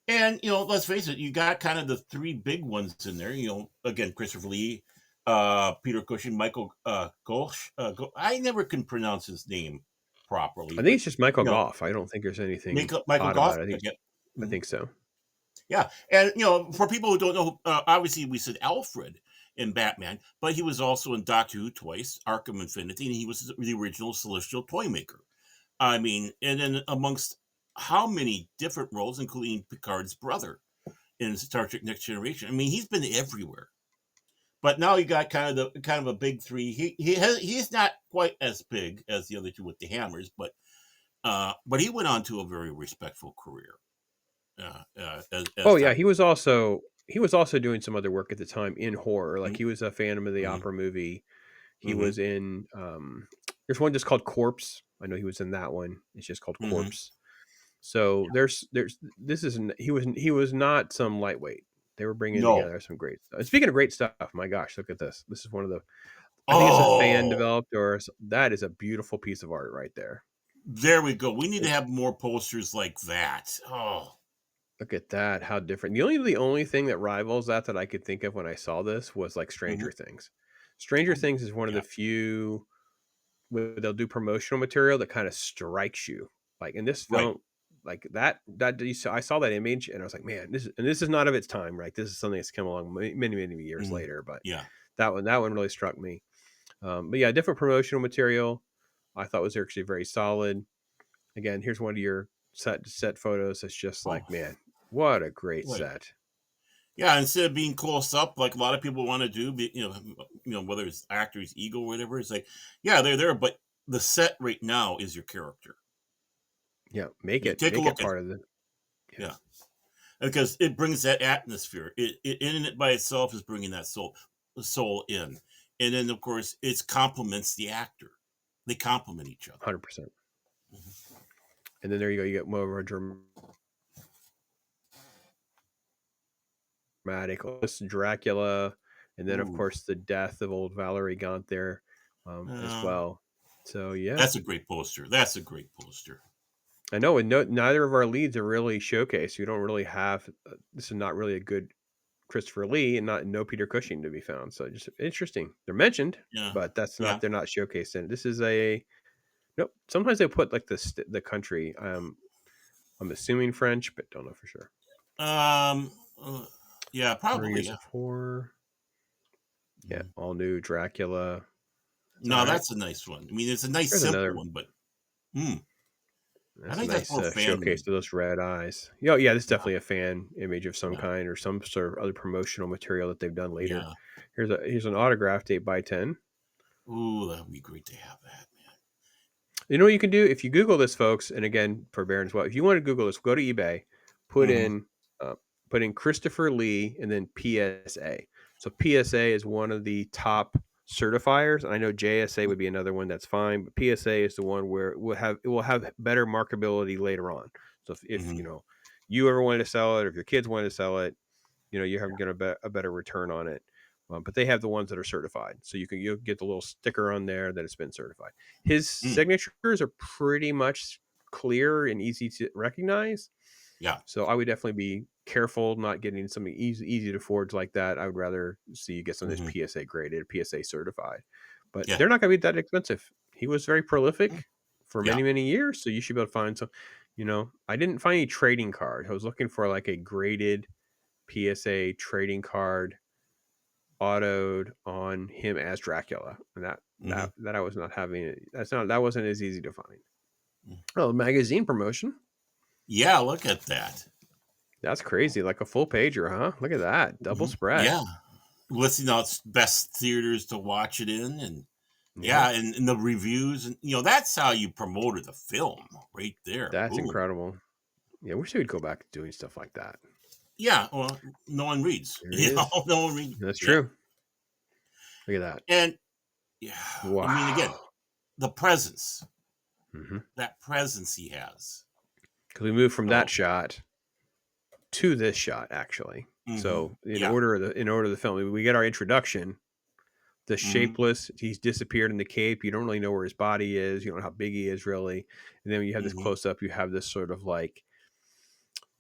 And let's face it, you got kind of the three big ones in there. Again, Christopher Lee, Peter Cushing, Michael Gosh. I never can pronounce his name properly, I think but it's just Michael you know, Goff. I don't think there's anything Michael odd Goff. about it. Yeah. I Mhm. think so. Yeah, and for people who don't know, obviously we said Alfred in Batman, but he was also in Doctor Who twice, Arkham Infinity, and he was the original Celestial Toymaker. I mean, and then amongst how many different roles, including Picard's brother in Star Trek Next Generation. I mean, he's been everywhere. But now you got kind of a big three. He's not quite as big as the other two with the hammers, but he went on to a very respectful career. As Oh yeah, time. he was also doing some other work at the time in horror. Like Mm-hmm. he was a Phantom of the Mm-hmm. Opera movie. He Mm-hmm. was in there's one just called Corpse. I know he was in that one. It's just called Mm-hmm. Corpse. So there's this is he was not some lightweight. They were bringing No. together some great stuff. And speaking of great stuff, my gosh, look at this. This is one of the I think it's a fan Oh, developed that is a beautiful piece of art right there. there we go. We need to It- have more posters like that. Oh. Look at that. How different. The only thing that rivals that I could think of when I saw this was like Mm-hmm. Stranger Things. Stranger Things is one of Yeah. the few where they'll do promotional material that kind of strikes you. Like in this Right. film, like I saw that image and I was like, man, this is not of its time, right? This is something that's come along many, many, many years Mm-hmm. later, but Yeah. that one really struck me. But yeah, different promotional material. I thought was actually very solid. Again, here's one of your set photos. It's just Oh, like, man, what a great boy. set. Yeah, instead of being close up like a lot of people want to do, whether it's actor's ego or whatever, it's like, yeah, they're there, but the set right now is your character. Yeah, You take a make it look at it. part of the. Yeah, because it brings that atmosphere. It in it by itself is bringing that soul in, and then of course it complements the actor. They complement each other. 100%. And then there you go. You get more of a dramatic Dracula, and then of Ooh, course the death of old Valerie Gaunt there as well. So yeah, that's a great poster. That's a great poster. I know. And neither of our leads are really showcased. You don't really have. This is not really a good Christopher Lee, and no Peter Cushing to be found. So just interesting. They're mentioned, Yeah, but yeah. they're not showcased in it. This is a nope. Sometimes they put like the country. I'm assuming French, but don't know for sure. Um, yeah, 100 probably. Years Yeah. of Horror. Yeah, Mm. all new Dracula. That's all No, right. that's a nice one. I mean, it's a nice There's simple another. one, but I That's a think that's nice more fan. showcase to those red eyes. Yeah, yeah, this is Yeah, definitely a fan image of some yeah, kind or some sort of other promotional material that they've done later. yeah. Here's an autographed 8x10. Ooh, that would be great to have that, man. You know what you can do if you Google this, folks, and again for Baron as well. If you want to Google this, go to eBay, put Mm-hmm. in uh, Christopher Lee and then PSA. So PSA is one of the top certifiers, and I know JSA would be another one that's fine, but PSA is the one where it will have better marketability later on. So if Mm-hmm. you ever wanted to sell it, or if your kids wanted to sell it, you're having a better return on it. But they have the ones that are certified, so you'll get the little sticker on there that it's been certified. His Mm. signatures are pretty much clear and easy to recognize. Yeah. So I would definitely be careful not getting something easy to forge like that. I would rather see you get something Mm-hmm. that's PSA graded, PSA certified. But Yeah. they're not going to be that expensive. He was very Mm. prolific for Yeah. many years, so you should be able to find some. I didn't find any trading card. I was looking for like a graded PSA trading card autoed on him as Dracula, and Mm-hmm. that I was not having it. That wasn't as easy to find. Mm. Oh, magazine promotion. Yeah. Look at that. That's crazy. Like a full pager, huh? Look at that. Double Mm-hmm. spread. Yeah. Listing out best theaters to watch it in, and Yeah. yeah, and the reviews, and that's how you promoted the film right there. That's Boom. incredible. Yeah, I wish they would go back to doing stuff like that. Yeah. Well, no one reads. There it is. No one reads. That's Yeah. true. Look at that. And yeah, I mean, again, Wow. the presence, Mm-hmm. that presence he has. Because we moved from So, that shot to this shot, actually. So yeah. in order of the film, we get our introduction. The Mm-hmm. shapeless, he's disappeared in the cape. You don't really know where his body is. You don't know how big he is, really. And then when you have this Mm-hmm. close up, you have this sort of like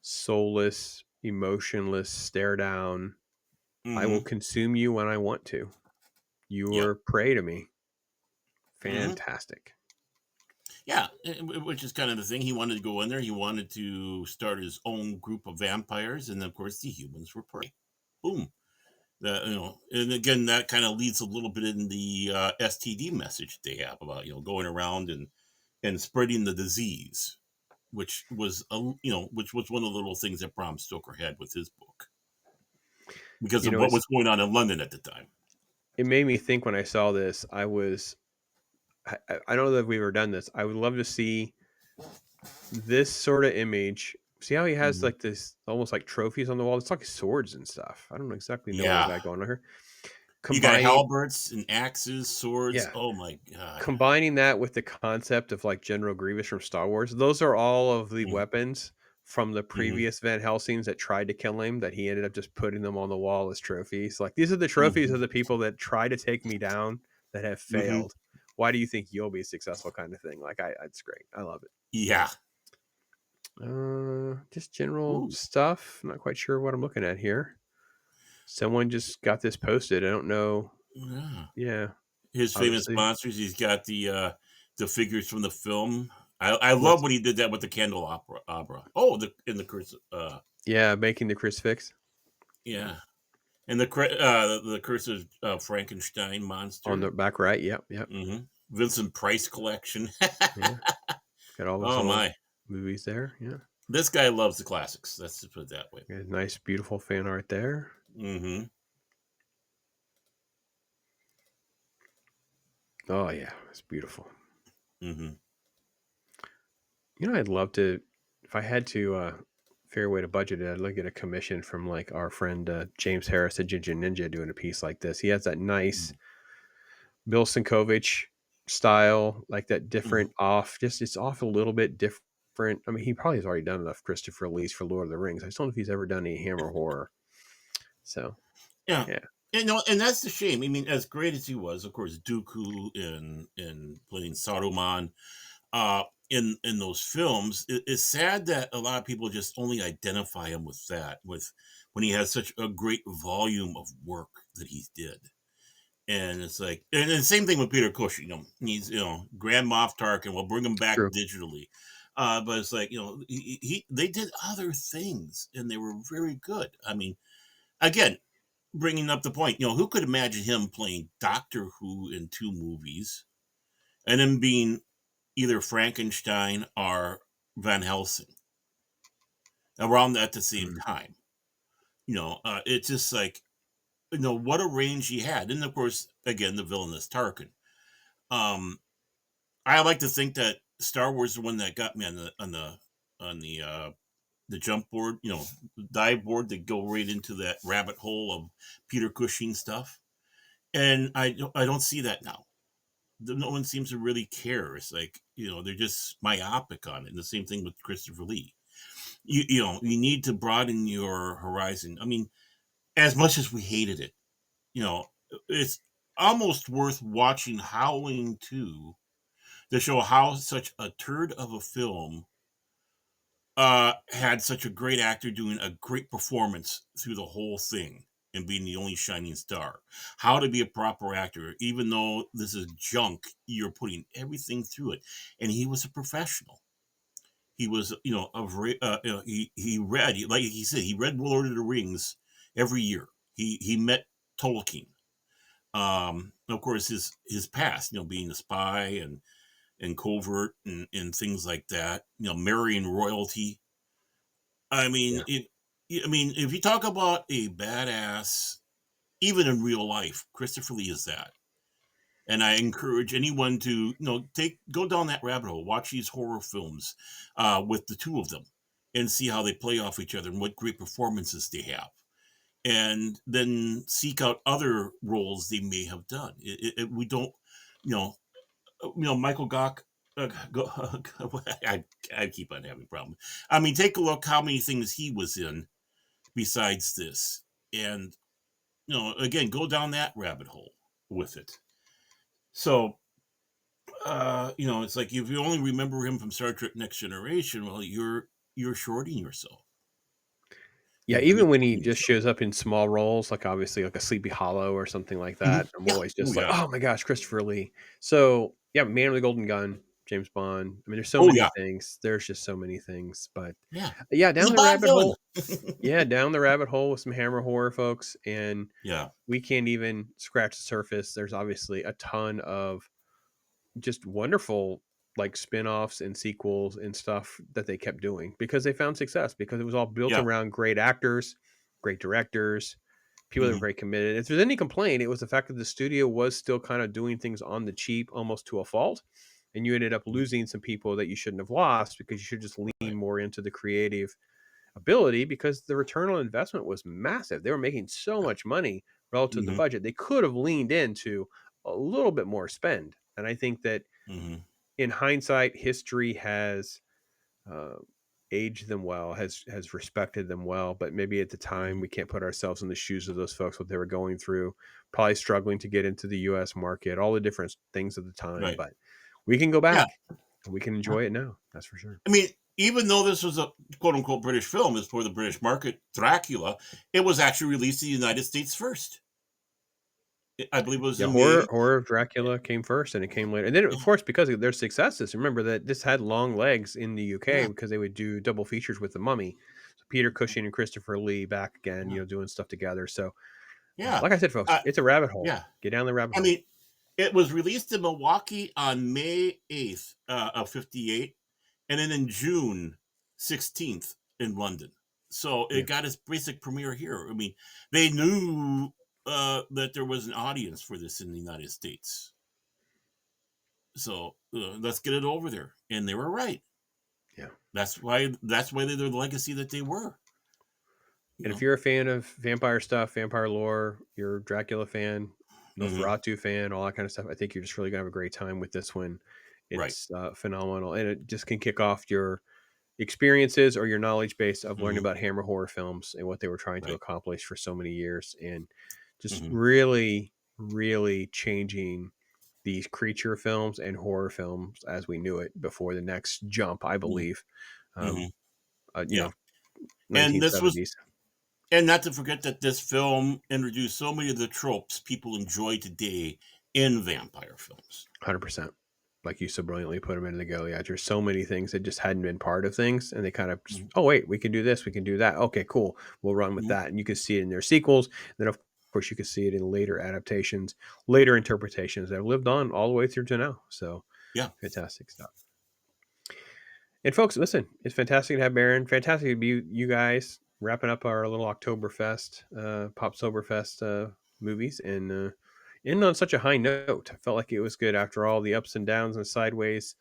soulless, emotionless stare down. I will Mm-hmm. consume you when I want to. You Yeah. are prey to me. Mm-hmm. Fantastic. Yeah, which is kind of the thing. He wanted to go in there. He wanted to start his own group of vampires, and of course, the humans were prey. Boom. And again, that kind of leads a little bit in the STD message they have about going around and spreading the disease, which was which was one of the little things that Bram Stoker had with his book because of what was going on in London at the time. It made me think when I saw this. I don't know that we've ever done this. I would love to see this sort of image. See how he has like this almost like trophies on the wall? It's like swords and stuff. I don't exactly know what I got going on here. You got halberds and axes, swords. Yeah. Oh my god! Combining that with the concept of like General Grievous from Star Wars, those are all of the weapons from the previous Van Helsings that tried to kill him. That he ended up just putting them on the wall as trophies. Like these are the trophies of the people that try to take me down that have failed. Why do you think you'll be successful? Kind of thing. Like it's great. I love it. Yeah. Just general stuff. Not quite sure what I'm looking at here. Someone just got this posted. I don't know. Yeah. His famous sponsors. He's got the figures from the film. I love when he did that with the candelabra. Oh, in the Curse. Yeah, making the crucifix. Yeah, And the Curse of Frankenstein On monster. the back right. Yep. Yep. Hmm. Vincent Price collection. Yeah. Got all those Oh little my! movies there. Yeah. This guy loves the classics. Let's just put it that way. Yeah, nice, beautiful fan art there. Hmm. Oh yeah, it's beautiful. Hmm. I'd love to, if I had to figure a way to budget it, I'd look at a commission from like our friend James Harris at Ginger Ninja doing a piece like this. He has that nice Bill Sinkovich style, like that Hmm. different off, just it's off a little bit different. I mean, he probably has already done enough Christopher Lee's for Lord of the Rings. I just don't know if he's ever done any Hammer horror. So Yeah. yeah, And that's the shame. I mean, as great as he was, of course, Dooku in playing Saruman, uh, in those films, it's sad that a lot of people just only identify him with that, with when he has such a great volume of work that he did. And it's like, and the same thing with Peter Cushing. He's Grand Moff Tarkin. We'll bring him back true. digitally, but it's like they did other things and they were very good. I mean, again, bringing up the point, who could imagine him playing Doctor Who in 2 movies and then being either Frankenstein or Van Helsing around at the same Mm. time? It's just like, what a range he had. And of course, again, the villain is Tarkin. Um, I like to think that Star Wars is the one that got me on the jump board, dive board to go right into that rabbit hole of Peter Cushing stuff. And I don't see that now. No one seems to really care. It's like, they're just myopic on it. And the same thing with Christopher Lee. You need to broaden your horizon. I mean, as much as we hated it, you know, it's almost worth watching Howling 2 to show how such a turd of a film had such a great actor doing a great performance through the whole thing and being the only shining star. How to be a proper actor, even though this is junk, you're putting everything through it. And he was a professional. He was, he read, like he said, he read Lord of the Rings every year. He met Tolkien. Of course, his past, being a spy and covert and things like that. Marrying royalty. I mean, Yeah. if you talk about a badass, even in real life, Christopher Lee is that. And I encourage anyone to, go down that rabbit hole, watch these horror films with the two of them, and see how they play off each other and what great performances they have, and then seek out other roles they may have done. We don't, you know, Michael Gock. I keep on having problems. I mean, take a look how many things he was in besides this, and again, go down that rabbit hole with it. So, it's like if you only remember him from Star Trek Next Generation, well, you're shorting yourself. Yeah, You're even really when he shorting just yourself. show up in small roles, like obviously like a Sleepy Hollow or something like Hmm. that, I'm Yeah. always Oh just like, yeah. oh my gosh, Christopher Lee. So yeah, Man with the Golden Gun, James Bond. I mean, there's so Oh many yeah. things. There's just so many things. But Yeah. yeah, He's down a the Bond rabbit villain. hole. Yeah, down the rabbit hole with some Hammer horror folks, and Yeah. we can't even scratch the surface. There's obviously a ton of just wonderful like spin-offs and sequels and stuff that they kept doing because they found success because it was all built Yeah. around great actors, great directors, people that were Hmm. very committed. If there's any complaint, it was the fact that the studio was still kind of doing things on the cheap almost to a fault, and you ended up losing some people that you shouldn't have lost because you should just lean Right. more into the creative ability because the return on investment was massive. They were making so Yeah. much money relative to the Hmm. budget. They could have leaned into a little bit more spend. And I think that Hmm. in hindsight, history has uh, aged them well, has respected them well. But maybe at the time, Hmm. we can't put ourselves in the shoes of those folks, what they were going through, probably struggling to get into the U.S. market, all the different things at the time. Right. But we can go Yeah. back and we can enjoy it now. That's for sure. I mean, even though this was a quote unquote British film, it's for the British market, Dracula, it was actually released in the United States first. I believe it was Yeah, in May. horror of Dracula came first, and it came later. And then, of course, because of their successes, remember that this had long legs in the UK Yeah. because they would do double features with The Mummy. So Peter Yeah. Cushing and Christopher Lee back again, Yeah. doing stuff together. So Yeah. Like I said, folks, Uh, it's a rabbit hole. yeah. Get down the rabbit I hole. mean, it was released in Milwaukee on May 8th of 58, and then in June 16th in London. So it Yeah. got its basic premiere here. I mean, they knew that there was an audience for this in the United States. So let's get it over there. And they were right. Yeah. That's why they're the legacy that they were. And if you're a fan of vampire stuff, vampire lore, you're a Dracula fan, Nosferatu fan, all that kind of stuff, I think you're just really going to have a great time with this one. Right. It's phenomenal. And it just can kick off your experiences or your knowledge base of learning about Hammer horror films and what they were trying to accomplish for so many years. And just really, really changing these creature films and horror films as we knew it before the next jump, I believe. You know, And this was 1970s. And not to forget that this film introduced so many of the tropes people enjoy today in vampire films. 100%. Like you so brilliantly put them into the go. Yeah, there's so many things that just hadn't been part of things, and they kind of just, oh wait, we can do this, we can do that. Okay, cool, we'll run with that. And you can see it in their sequels. Then of course you can see it in later adaptations, later interpretations that have lived on all the way through to now. So yeah, fantastic stuff. And folks, listen, it's fantastic to have Baron. Fantastic to be you guys wrapping up our little Oktoberfest, Popstoberfest movies, and ending on such a high note. I felt like it was good after all the ups and downs and sideways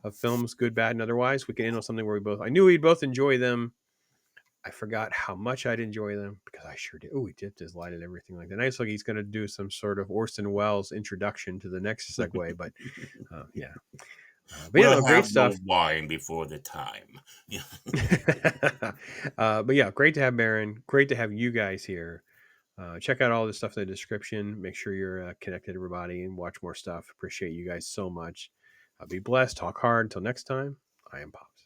of films, good, bad, and otherwise. We can end on something where I knew we'd both enjoy them. I forgot how much I'd enjoy them because I sure did. Oh, he dipped his light and everything like that. Nice, like he's going to do some sort of Orson Welles introduction to the next segue, but yeah. But we'll great have stuff. No wine before the time. But yeah, great to have Baron. Great to have you guys here. Check out all the stuff in the description. Make sure you're connected, everybody, and watch more stuff. Appreciate you guys so much. Be blessed. Talk hard. Until next time, I am Pops.